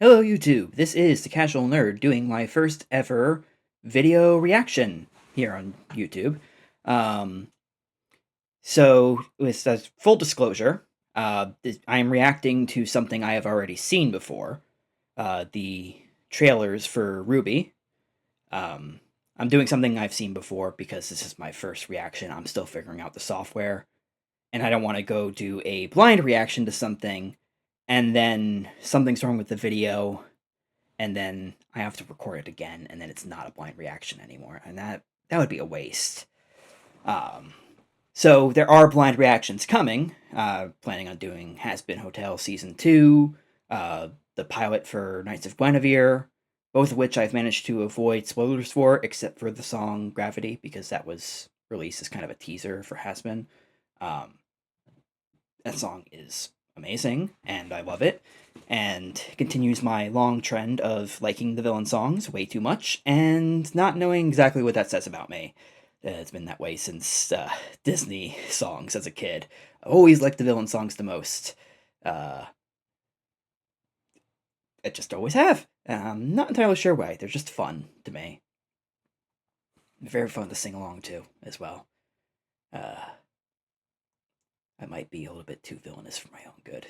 Hello YouTube, this is the Casual Nerd doing my first ever video reaction here on YouTube. Um, with full disclosure, I am reacting to something I have already seen before, the trailers for RWBY. I'm doing something I've seen before because this is my first reaction. I'm still figuring out the software, and I don't want to go do a blind reaction to something, and then something's wrong with the video, and then I have to record it again, and then it's not a blind reaction anymore, and that would be a waste. So there are blind reactions coming. Planning on doing Has Been Hotel Season 2, the pilot for Knights of Guinevere, both of which I've managed to avoid spoilers for, except for the song Gravity, because that was released as kind of a teaser for Has Been. Um, that song is amazing, and I love it, and continues my long trend of liking the villain songs way too much, and not knowing exactly what that says about me. It's been that way since Disney songs as a kid. I always liked the villain songs the most. I just always have. I'm not entirely sure why. They're just fun to me. Very fun to sing along to, as well. I might be a little bit too villainous for my own good.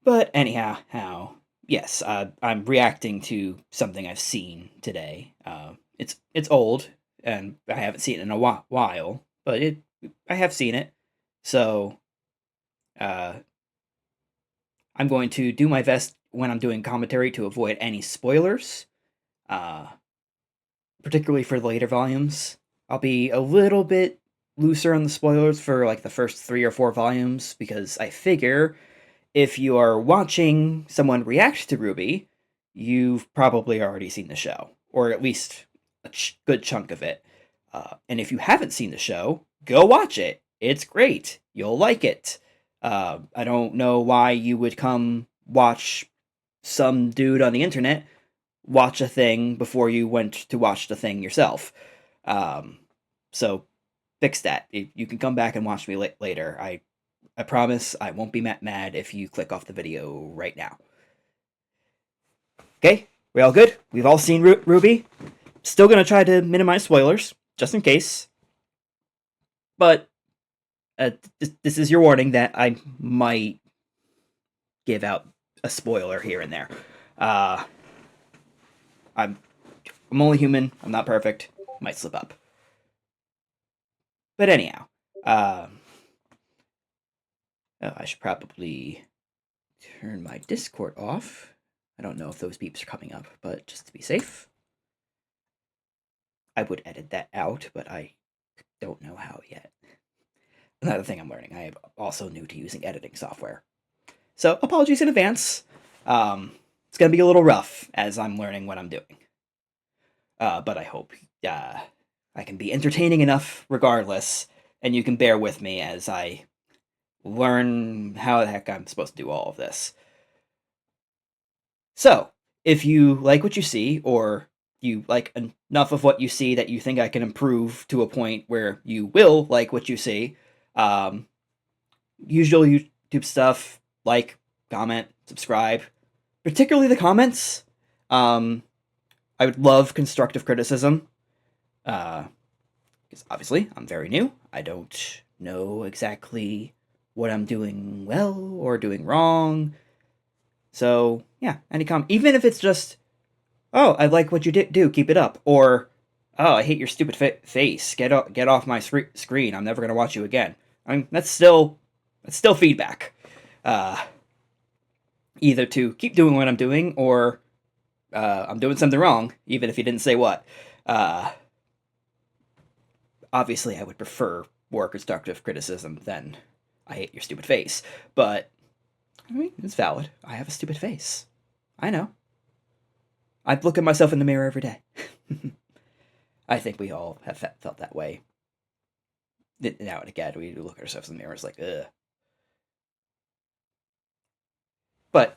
But anyhow, yes, I'm reacting to something I've seen today. It's old, and I haven't seen it in a while, but I have seen it. So I'm going to do my best when I'm doing commentary to avoid any spoilers, particularly for the later volumes. I'll be a little bit looser on the spoilers for like the first 3 or 4 volumes, because I figure if you are watching someone react to RWBY, you've probably already seen the show, or at least a good chunk of it. And if you haven't seen the show, go watch it. It's great. You'll like it. I don't know why you would come watch some dude on the internet watch a thing before you went to watch the thing yourself. So fix that. You can come back and watch me later. I promise I won't be mad if you click off the video right now. Okay, we all good? We've all seen RWBY. Still gonna try to minimize spoilers, just in case. But this is your warning that I might give out a spoiler here and there. I'm only human. I'm not perfect. Might slip up. But anyhow, oh, I should probably turn my Discord off. I don't know if those beeps are coming up, but just to be safe. I would edit that out, but I don't know how yet. Another thing I'm learning, I am also new to using editing software. So apologies in advance. It's going to be a little rough as I'm learning what I'm doing. But I hope I can be entertaining enough regardless, and you can bear with me as I learn how the heck I'm supposed to do all of this. So, if you like what you see, or you like enough of what you see that you think I can improve to a point where you will like what you see, usual YouTube stuff, like, comment, subscribe, particularly the comments. I would love constructive criticism, because obviously I'm very new. I don't know exactly what I'm doing well or doing wrong. So yeah, any comment, even if it's just, oh, I like what you do, keep it up, or oh, I hate your stupid face, get off my screen, I'm never gonna watch you again. I mean, that's still feedback. Either to keep doing what I'm doing, or I'm doing something wrong, even if you didn't say what. Obviously, I would prefer more constructive criticism than I hate your stupid face, but I mean, it's valid. I have a stupid face. I know. I look at myself in the mirror every day. I think we all have felt that way. Now and again, we look at ourselves in the mirror, it's like, ugh. But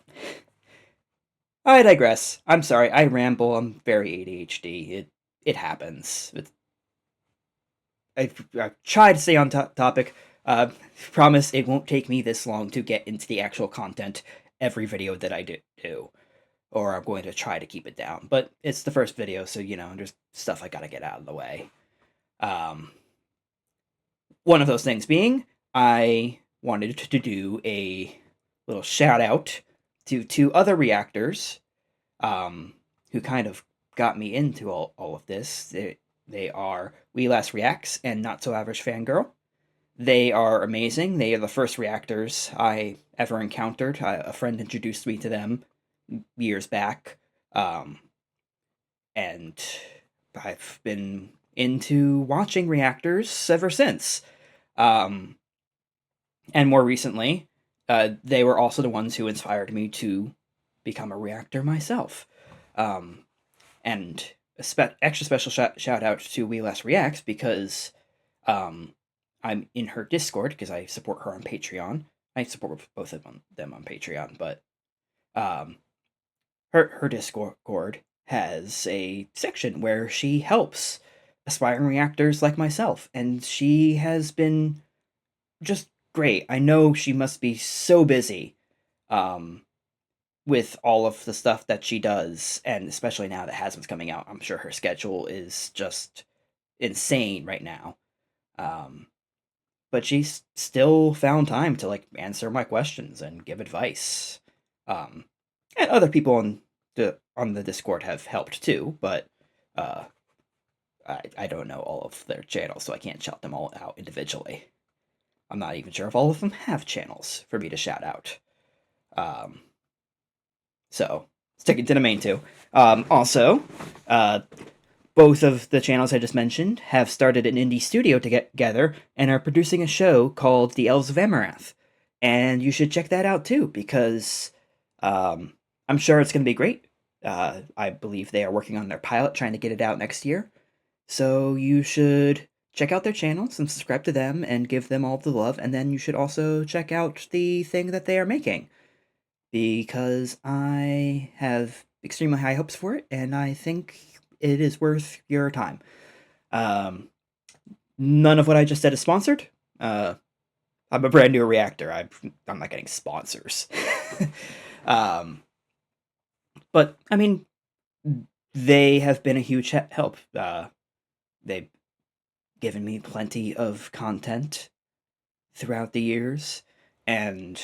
I digress. I'm sorry, I ramble. I'm very ADHD. It happens. I try to stay on topic. Promise it won't take me this long to get into the actual content every video that I do, or I'm going to try to keep it down. But it's the first video, so there's stuff I gotta get out of the way. One of those things being, I wanted to do a little shout out to two other reactors, who kind of got me into all of this. They are We Last Reacts and Not So Average Fangirl. They are amazing. They are the first reactors I ever encountered. A friend introduced me to them years back, and I've been into watching reactors ever since. And more recently, they were also the ones who inspired me to become a reactor myself. And extra special shout out to We Last Reacts because I'm in her Discord because I support her on Patreon. I support both of them on Patreon, but her Discord has a section where she helps aspiring reactors like myself, and she has been just great. I know she must be so busy with all of the stuff that she does, and especially now that Hasm's coming out, I'm sure her schedule is just insane right now. But she's still found time to answer my questions and give advice. And other people on the Discord have helped too, but I don't know all of their channels, so I can't shout them all out individually. I'm not even sure if all of them have channels for me to shout out. So, sticking to the main two. Also, both of the channels I just mentioned have started an indie studio together and are producing a show called The Elves of Amaranth. And you should check that out too, because I'm sure it's going to be great. I believe they are working on their pilot, trying to get it out next year. So you should check out their channels and subscribe to them and give them all the love. And then you should also check out the thing that they are making, because I have extremely high hopes for it, and I think it is worth your time. None of what I just said is sponsored. I'm a brand new reactor. I'm not getting sponsors. But, I mean, they have been a huge help. They've given me plenty of content throughout the years, and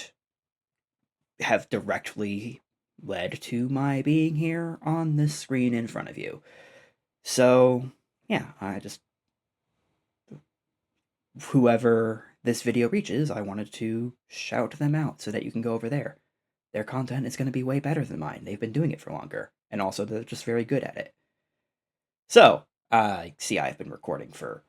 have directly led to my being here on this screen in front of you. So, yeah, whoever this video reaches, I wanted to shout them out so that you can go over there. Their content is going to be way better than mine. They've been doing it for longer, and also they're just very good at it. So, see, I've been recording for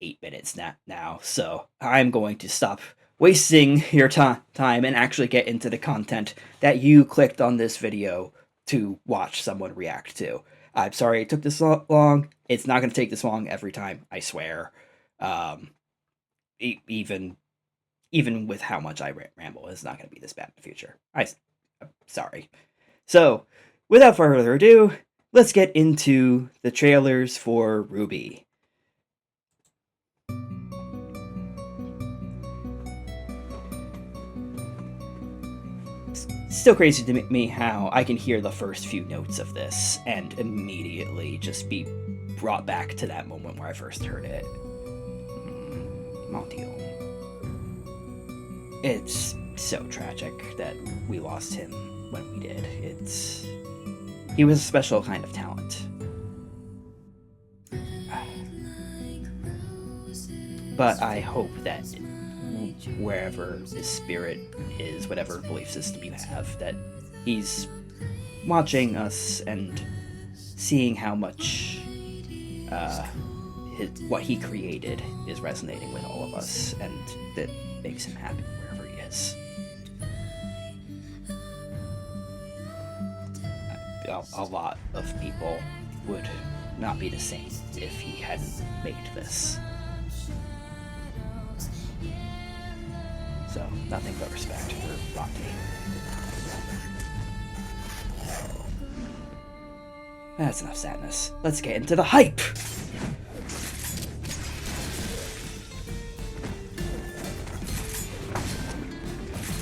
8 minutes now, so I'm going to stop wasting your time and actually get into the content that you clicked on this video to watch someone react to. I'm sorry it took this long. It's not going to take this long every time, I swear. Even with how much I ramble, it's not going to be this bad in the future. I'm sorry. So, without further ado, let's get into the trailers for RWBY. Still crazy to me how I can hear the first few notes of this and immediately just be brought back to that moment where I first heard it. Montiel. It's so tragic that we lost him when we did. He was a special kind of talent. But I hope that wherever his spirit is, whatever belief system you have, that he's watching us and seeing how much what he created is resonating with all of us, and that makes him happy wherever he is. A lot of people would not be the same if he hadn't made this. So, nothing but respect for Rocky. That's enough sadness. Let's get into the hype!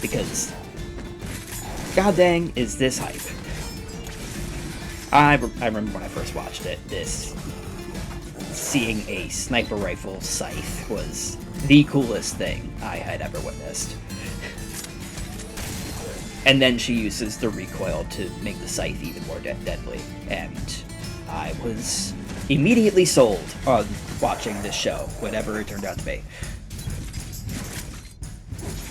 Because god dang is this hype. I remember when I first watched it, seeing a sniper rifle scythe was the coolest thing I had ever witnessed. And then she uses the recoil to make the scythe even more deadly, and I was immediately sold on watching this show, whatever it turned out to be.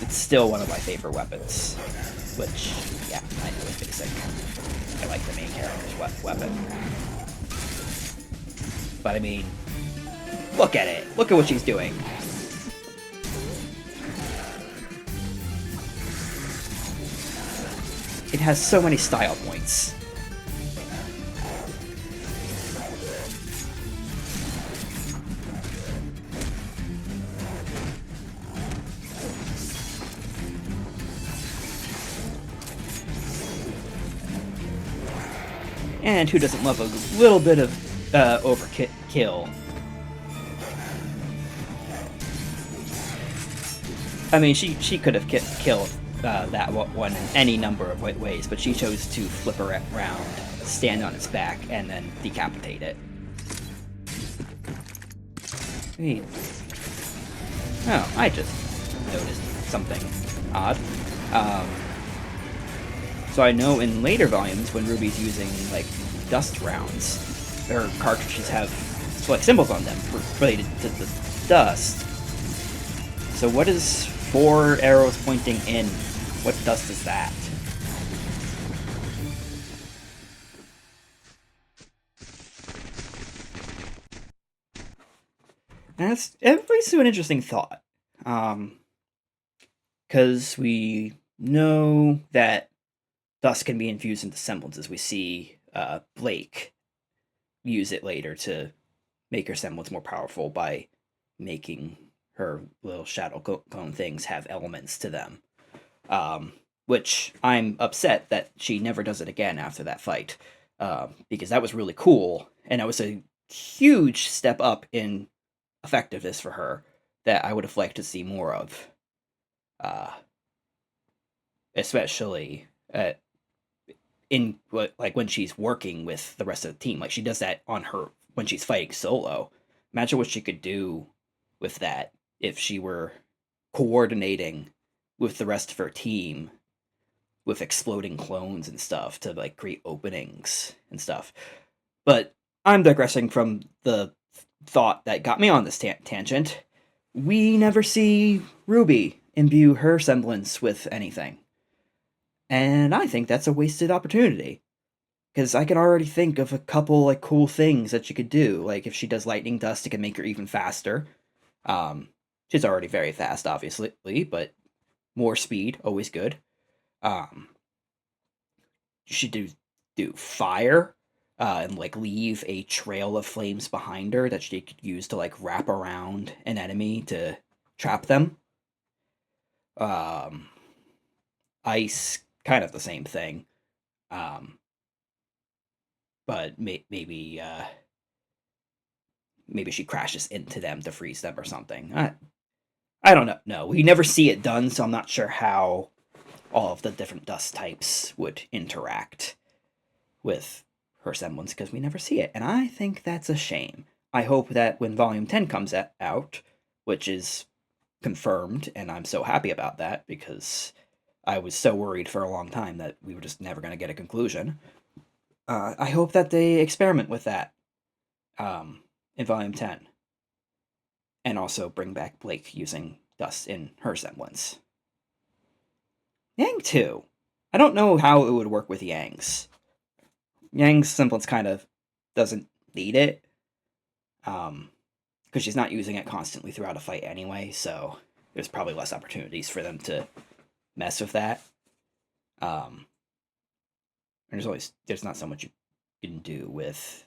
It's still one of my favorite weapons, which, yeah, I know is basic. I like the main character's weapon. But I mean, look at it! Look at what she's doing! It has so many style points. And who doesn't love a little bit of overkill? I mean, she could have killed that one in any number of ways, but she chose to flip her around, stand on its back, and then decapitate it. Wait. Oh, I just noticed something odd. So I know in later volumes, when Ruby's using, like, dust rounds, her cartridges have, like, symbols on them related to the dust. So what is 4 arrows pointing in? What dust is that? That's at least an interesting thought. Because we know that dust can be infused into semblances. We see Blake use it later to make her semblance more powerful by making her little shadow clone things have elements to them. Which I'm upset that she never does it again after that fight, because that was really cool, and that was a huge step up in effectiveness for her that I would have liked to see more of, especially in like when she's working with the rest of the team. Like, she does that on her when she's fighting solo. Imagine what she could do with that if she were coordinating with the rest of her team with exploding clones and stuff to, like, create openings and stuff. But I'm digressing from the thought that got me on this tangent. We never see RWBY imbue her semblance with anything. And I think that's a wasted opportunity. Because I can already think of a couple, like, cool things that she could do. Like, if she does lightning dust, it can make her even faster. She's already very fast, obviously, but more speed, always good. She do fire, and, like, leave a trail of flames behind her that she could use to, like, wrap around an enemy to trap them. Ice, kind of the same thing. But maybe she crashes into them to freeze them or something. I don't know. No, we never see it done, so I'm not sure how all of the different dust types would interact with her semblance, because we never see it, and I think that's a shame. I hope that when Volume 10 comes out, which is confirmed, and I'm so happy about that, because I was so worried for a long time that we were just never going to get a conclusion. I hope that they experiment with that in Volume 10. And also bring back Blake using dust in her semblance. Yang too. I don't know how it would work with Yang's. Yang's semblance kind of doesn't need it. Because she's not using it constantly throughout a fight anyway, so there's probably less opportunities for them to mess with that. And there's not so much you can do with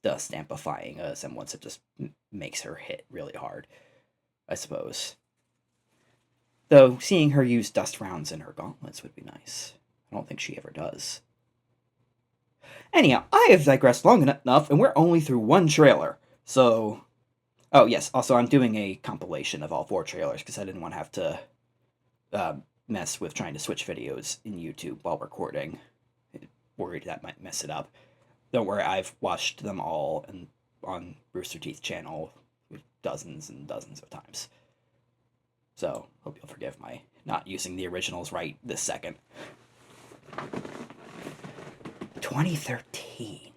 dust amplifying a semblance. It just makes her hit really hard, I suppose. Though seeing her use dust rounds in her gauntlets would be nice. I don't think she ever does. Anyhow, I have digressed long enough, and we're only through one trailer. So, oh yes, also I'm doing a compilation of all 4 trailers because I didn't want to have to mess with trying to switch videos in YouTube while recording. Worried that might mess it up. Don't worry, I've watched them all on Rooster Teeth channel dozens and dozens of times. So, hope you'll forgive my not using the originals right this second. 2013.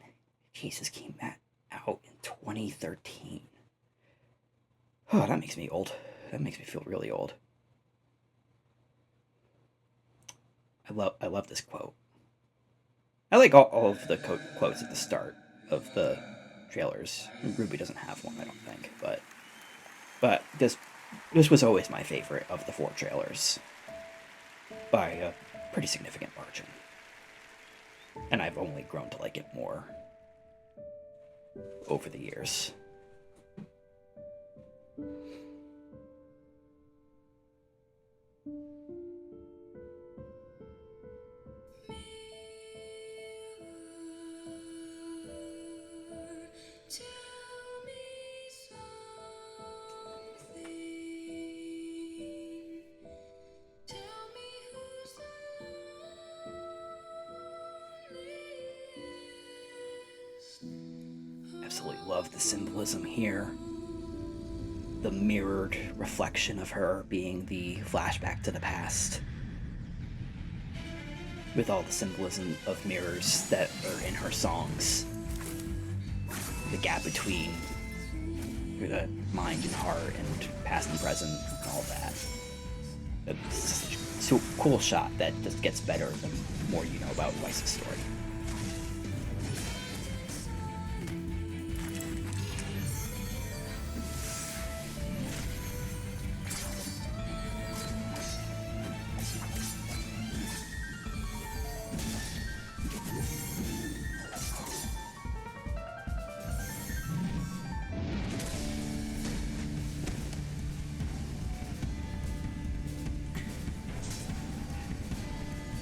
Jesus, came that out in 2013. Oh, that makes me old. That makes me feel really old. I love this quote. I like all of the quotes at the start of the trailers. RWBY doesn't have one, I don't think, but this was always my favorite of the 4 trailers by a pretty significant margin. And I've only grown to like it more over the years. Absolutely love the symbolism here. The mirrored reflection of her being the flashback to the past. With all the symbolism of mirrors that are in her songs. The gap between the mind and heart and past and present and all that. It's a cool shot that just gets better the more you know about Weiss's story.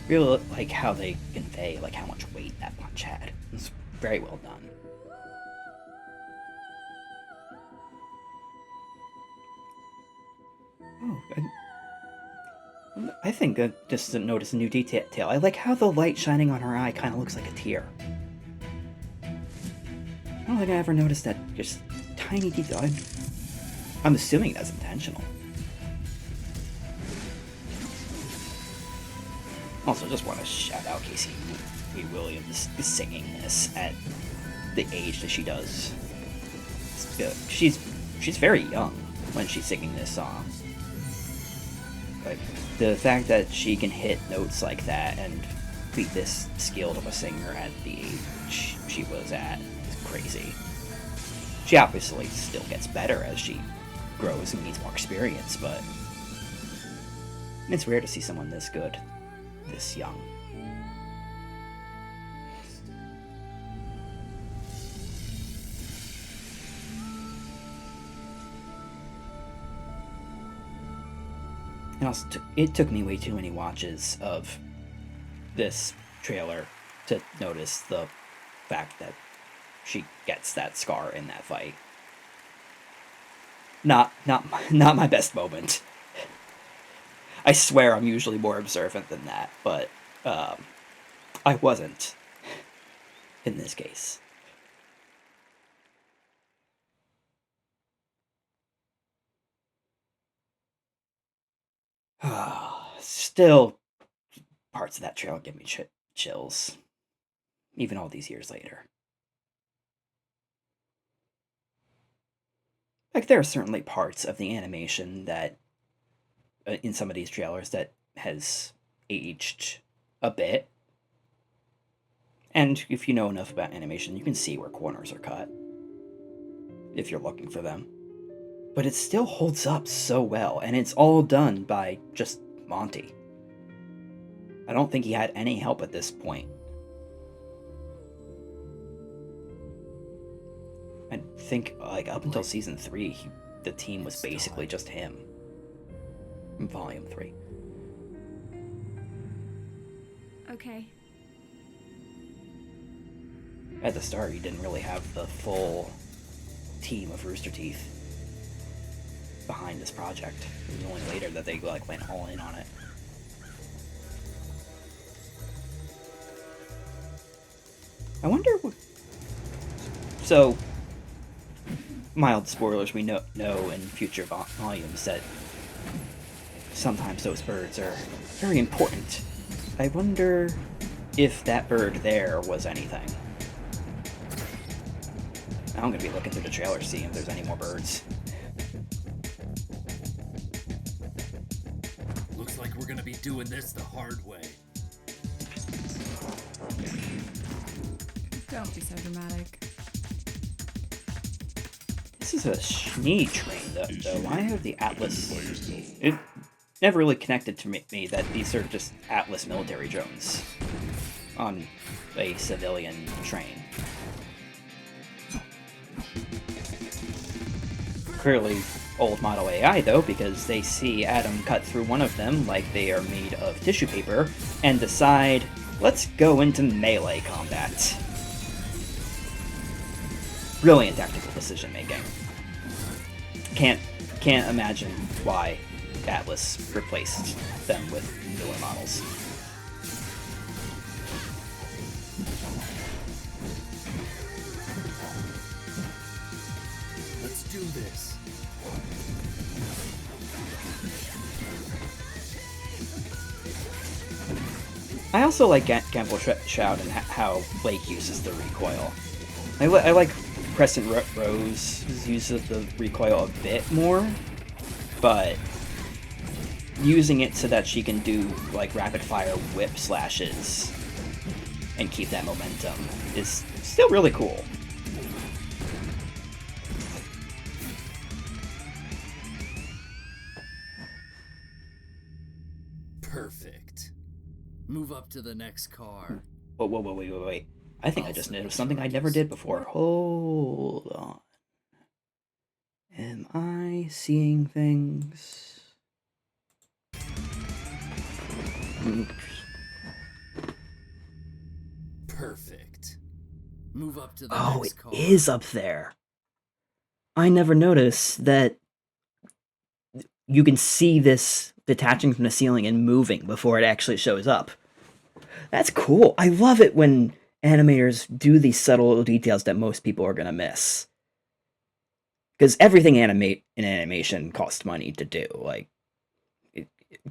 Really like how they convey like how much weight that punch had. It's very well done. Oh, I think just to notice a new detail. I like how the light shining on her eye kind of looks like a tear. I don't think I ever noticed that just tiny detail. I'm assuming that's intentional. Also, just want to shout out Casey Williams is singing this at the age that she does. She's very young when she's singing this song. Like, the fact that she can hit notes like that and be this skilled of a singer at the age she was at is crazy. She obviously still gets better as she grows and needs more experience, but it's rare to see someone this good this young. And also, it took me way too many watches of this trailer to notice the fact that she gets that scar in that fight. Not my best moment. I swear I'm usually more observant than that, but I wasn't in this case. Still, parts of that trailer give me chills, even all these years later. Like, there are certainly parts of the animation that in some of these trailers that has aged a bit. And if you know enough about animation, you can see where corners are cut if you're looking for them. But it still holds up so well, and it's all done by just Monty. I don't think he had any help at this point. I think, like, up until season 3, the team was basically just him. In volume 3. Okay. At the start, you didn't really have the full team of Rooster Teeth behind this project. It was only later that they like went all in on it. I wonder... So, mild spoilers, we know in future volumes that sometimes those birds are very important. I wonder if that bird there was anything. I'm gonna be looking through the trailer to see if there's any more birds. Looks like we're gonna be doing this the hard way. Don't be so dramatic. This is a Schnee train, though. Why have the Atlas... It never really connected to me that these are just Atlas military drones on a civilian train. Clearly old model AI, though, because they see Adam cut through one of them like they are made of tissue paper and decide, let's go into melee combat. Brilliant tactical decision making. Can't imagine why Atlas replaced them with newer models. Let's do this. I also like Gamble Shroud and how Blake uses the recoil. I like Crescent Rose's use of the recoil a bit more, but using it so that she can do like rapid fire whip slashes and keep that momentum is still really cool. Perfect. Move up to the next car. Wait. I think I just noticed something I never did before. Hold on. Am I seeing things? Perfect. Move up to the Oh, next it car. is up there. I never noticed that you can see this detaching from the ceiling and moving before it actually shows up. That's cool. I love it when animators do these subtle little details that most people are going to miss. Because everything in animation costs money to do, like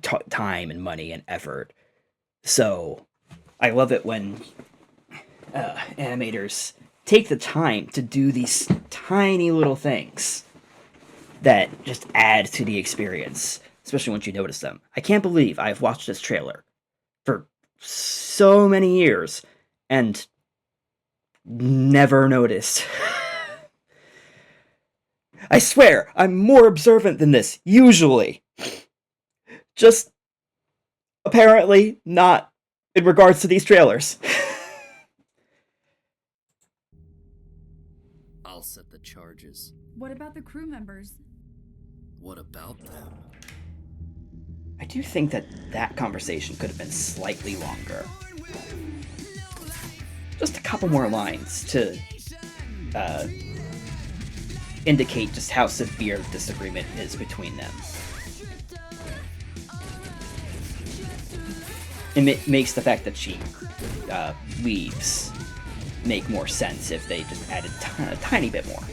time and money and effort. So I love it when animators take the time to do these tiny little things that just add to the experience, especially once you notice them. I can't believe I've watched this trailer for so many years and never noticed. I swear, I'm more observant than this, usually. Just apparently not in regards to these trailers. I'll set the charges. What about the crew members? What about them? I do think that conversation could have been slightly longer. Just a couple more lines to indicate just how severe the disagreement is between them. It makes the fact that she leaves make more sense if they just added a tiny bit more.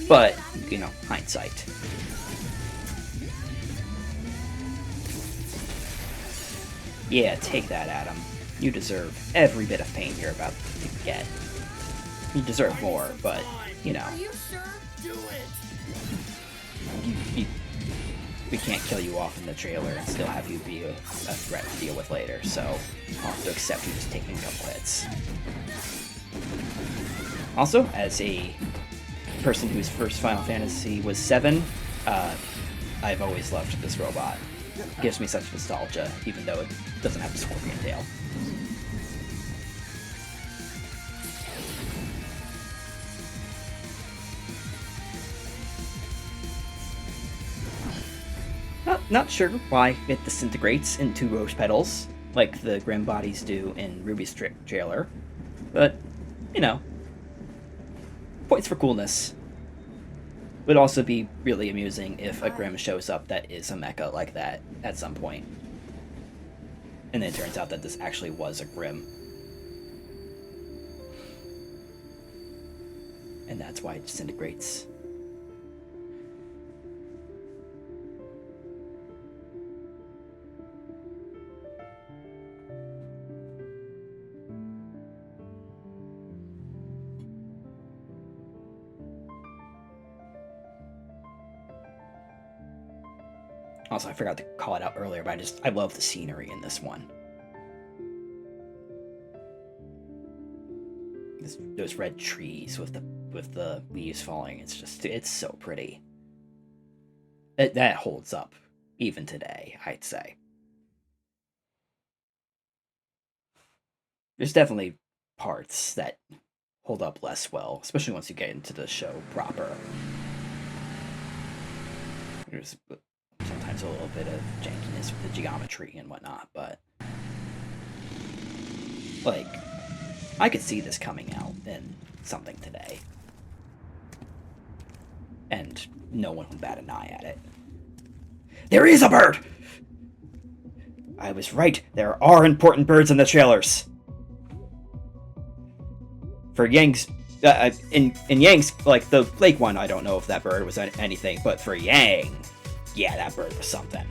But, hindsight. Yeah, take that, Adam. You deserve every bit of pain you're about to get. You deserve more, but, Are you sure? Do it! we can't kill you off in the trailer and still have you be a threat to deal with later, so I'll have to accept you just taking a couple hits. Also, as a person whose first Final Fantasy was 7, I've always loved this robot. It gives me such nostalgia, even though it doesn't have a scorpion tail. Not sure why it disintegrates into rose petals, like the Grimm bodies do in RWBY's trailer, but, points for coolness. Would also be really amusing if a Grimm shows up that is a mecha like that at some point. And then it turns out that this actually was a Grimm. and that's why it disintegrates. Also, I forgot to call it out earlier, but I love the scenery in this one. Those red trees with the leaves falling, it's so pretty. That holds up even today, I'd say. There's definitely parts that hold up less well, especially once you get into the show proper. There's sometimes a little bit of jankiness with the geometry and whatnot, but like, I could see this coming out in something today, and no one would bat an eye at it. There is a bird! I was right, there are important birds in the trailers. For Yang's, in Yang's, like, the lake one, I don't know if that bird was anything, but for Yang, yeah, that bird was something.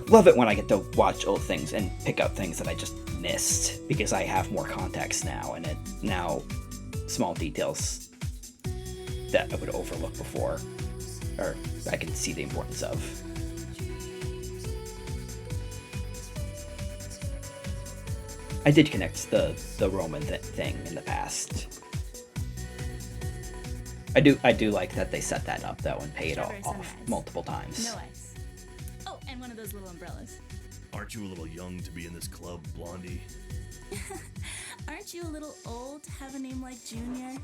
Love it when I get to watch old things and pick up things that I just missed, because I have more context now, and now small details that I would overlook before, or I can see the importance of. I did connect the Roman thing in the past. I do like that they set that up though and paid off multiple times. No ice. Oh, and one of those little umbrellas. Aren't you a little young to be in this club, Blondie? Aren't you a little old to have a name like Junior?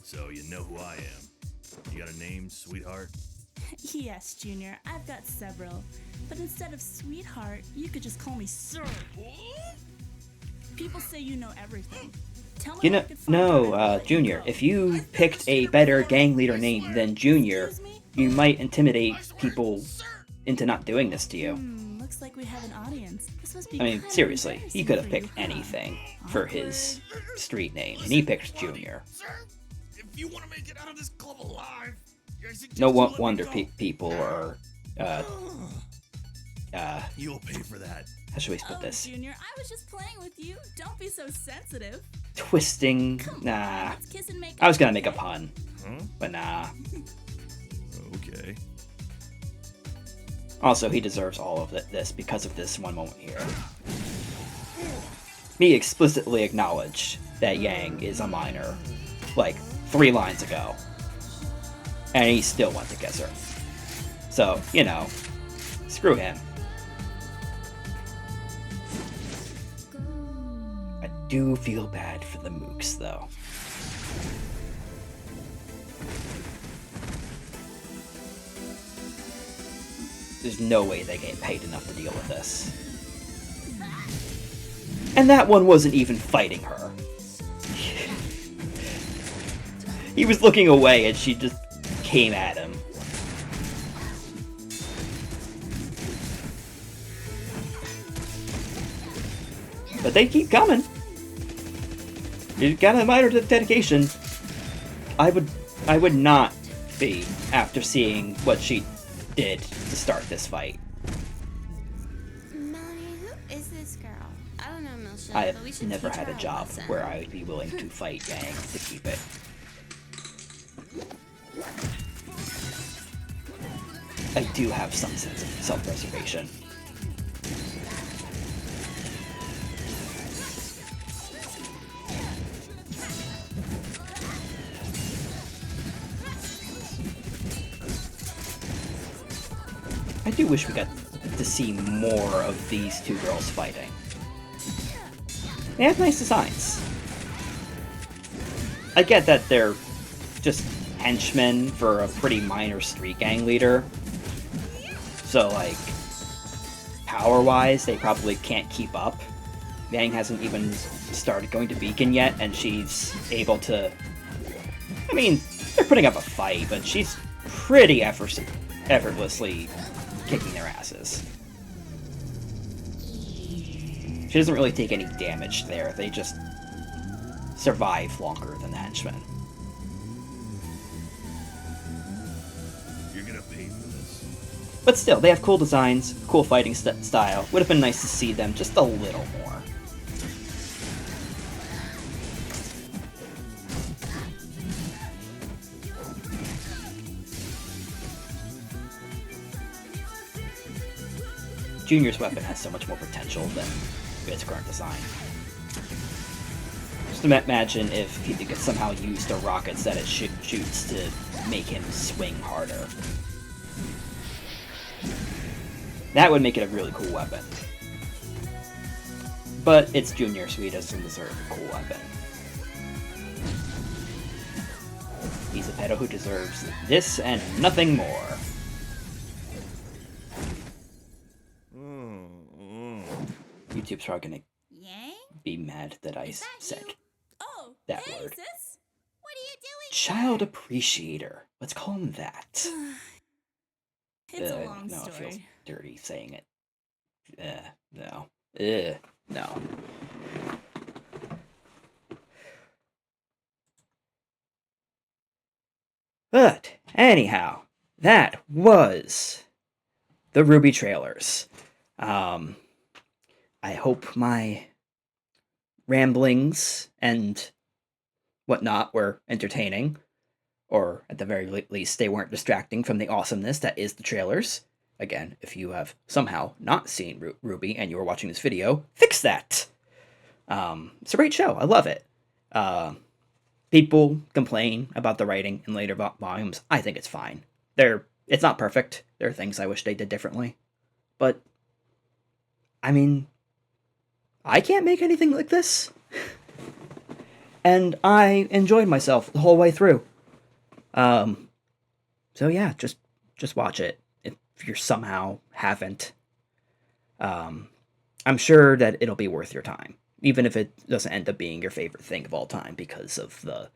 So you know who I am. You got a name, sweetheart? Yes, Junior, I've got several. But instead of sweetheart, you could just call me Sir. People say you know everything. Tell me I could find Junior, if you picked a better gang leader name than Junior, you might intimidate people into not doing this to you. Looks like we have an audience. This must be I mean, seriously, he could have picked anything for his street name, and he picked Junior. Sir, if you want to make it out of this club alive, No wonder people are, You'll pay for that. how should we put this? Junior, I was just playing with you. Don't be so sensitive. Twisting, nah. Let's kiss and make I was gonna make a pun, Huh? but nah. Okay. Also, he deserves all of this because of this one moment here. Me explicitly acknowledged that Yang is a minor, like, 3 lines ago. And he still went to kiss her. So, you know, screw him. I do feel bad for the mooks, though. There's no way they get paid enough to deal with this. And that one wasn't even fighting her. He was looking away and she just came at him. But they keep coming. You got a minor dedication. I would not be after seeing what she did to start this fight. Melanie, who is this girl? I don't know, Milsha, I but we should have never teach had her a a job lesson. where I would be willing to fight Yang to keep it. I do have some sense of self-preservation. I do wish we got to see more of these two girls fighting. They have nice designs. I get that they're just henchmen for a pretty minor street gang leader. So, like, power-wise, they probably can't keep up. Yang hasn't even started going to Beacon yet, and she's able to... I mean, they're putting up a fight, but she's pretty effortlessly kicking their asses. She doesn't really take any damage there. They just survive longer than the henchmen. You're gonna pay for this. But still, they have cool designs, cool fighting style. Would have been nice to see them just a little more. Junior's weapon has so much more potential than its current design. Just imagine if he could somehow use the rockets that it shoots to make him swing harder. That would make it a really cool weapon. But it's Junior, so he doesn't deserve a cool weapon. He's a pedo who deserves this and nothing more. YouTube's probably gonna Yay? be mad that I said Oh, that hey, word. sis. What are you doing? Child appreciator. Let's call him that. It's a long no, it feels story. dirty saying it. No. No. But, anyhow, that was the RWBY trailers. I hope my ramblings and whatnot were entertaining, or at the very least, they weren't distracting from the awesomeness that is the trailers. Again, if you have somehow not seen RWBY and you are watching this video, fix that! It's a great show. I love it. People complain about the writing in later volumes. I think it's fine. It's not perfect. There are things I wish they did differently. But, I mean, I can't make anything like this. And I enjoyed myself the whole way through. So yeah, just watch it if you somehow haven't. I'm sure that it'll be worth your time, even if it doesn't end up being your favorite thing of all time because of the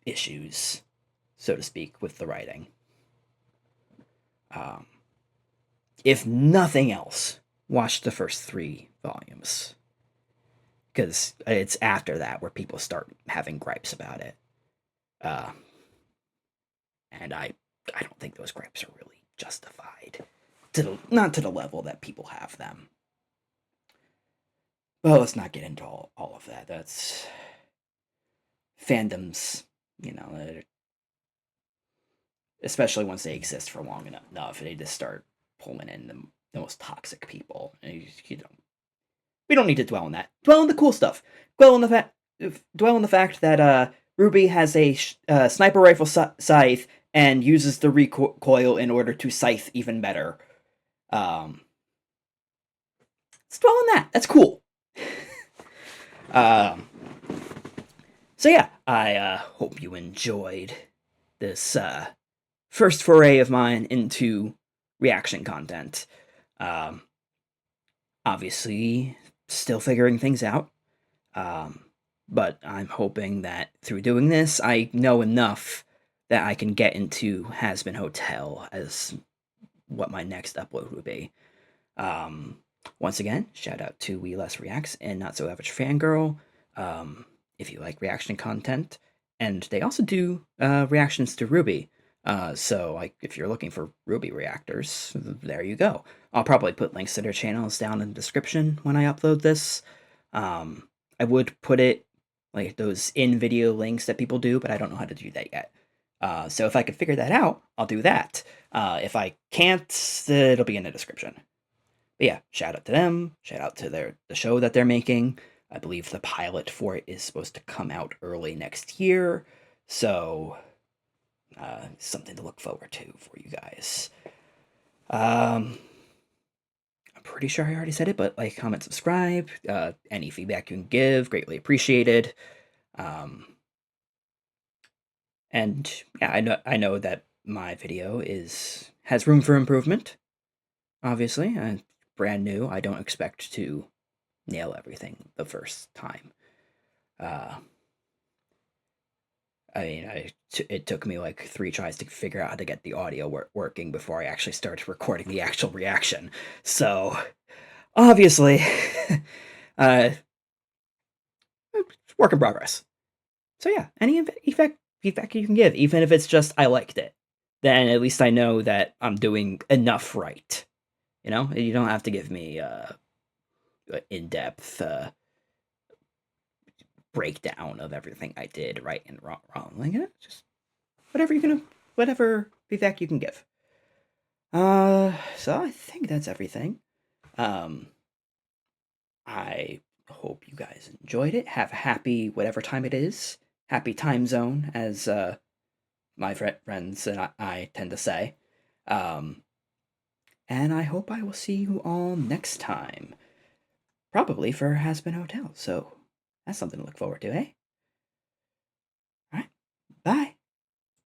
issues, so to speak, with the writing. If nothing else, watch the first 3 volumes. Because it's after that where people start having gripes about it. And I don't think those gripes are really justified. Not to the level that people have them. Well, let's not get into all of that. That's fandoms, especially once they exist for long enough, they just start pulling in the most toxic people. And we don't need to dwell on that. Dwell on the cool stuff. Dwell on the fact that RWBY has a sniper rifle scythe and uses the recoil in order to scythe even better. Let's dwell on that. That's cool. So yeah, I hope you enjoyed this first foray of mine into reaction content. Obviously, still figuring things out. But I'm hoping that through doing this, I know enough that I can get into Has Been Hotel as what my next upload would be. Once again, shout out to We Less Reacts and Not So Average Fangirl. If you like reaction content, and they also do reactions to RWBY. So, like, if you're looking for RWBY reactors, there you go. I'll probably put links to their channels down in the description when I upload this. I would put it, like, those in-video links that people do, but I don't know how to do that yet. So if I could figure that out, I'll do that. If I can't, it'll be in the description. But yeah, shout out to them. Shout out to the show that they're making. I believe the pilot for it is supposed to come out early next year. So, something to look forward to for you guys. I'm pretty sure I already said it, but like, comment, subscribe. Any feedback you can give, greatly appreciated. And yeah, I know that my video has room for improvement. Obviously, brand new. I don't expect to nail everything the first time. It took me like 3 tries to figure out how to get the audio working before I actually started recording the actual reaction. So, obviously, uh, work in progress. So yeah, any feedback you can give, even if it's just I liked it, then at least I know that I'm doing enough right. You know, you don't have to give me in-depth breakdown of everything I did right and wrong. Like just whatever feedback you can give. So I think that's everything. I hope you guys enjoyed it. Have a happy whatever time it is. Happy time zone, as my friends and I tend to say. And I hope I will see you all next time. Probably for Has Been Hotel, so that's something to look forward to, eh? Alright, bye.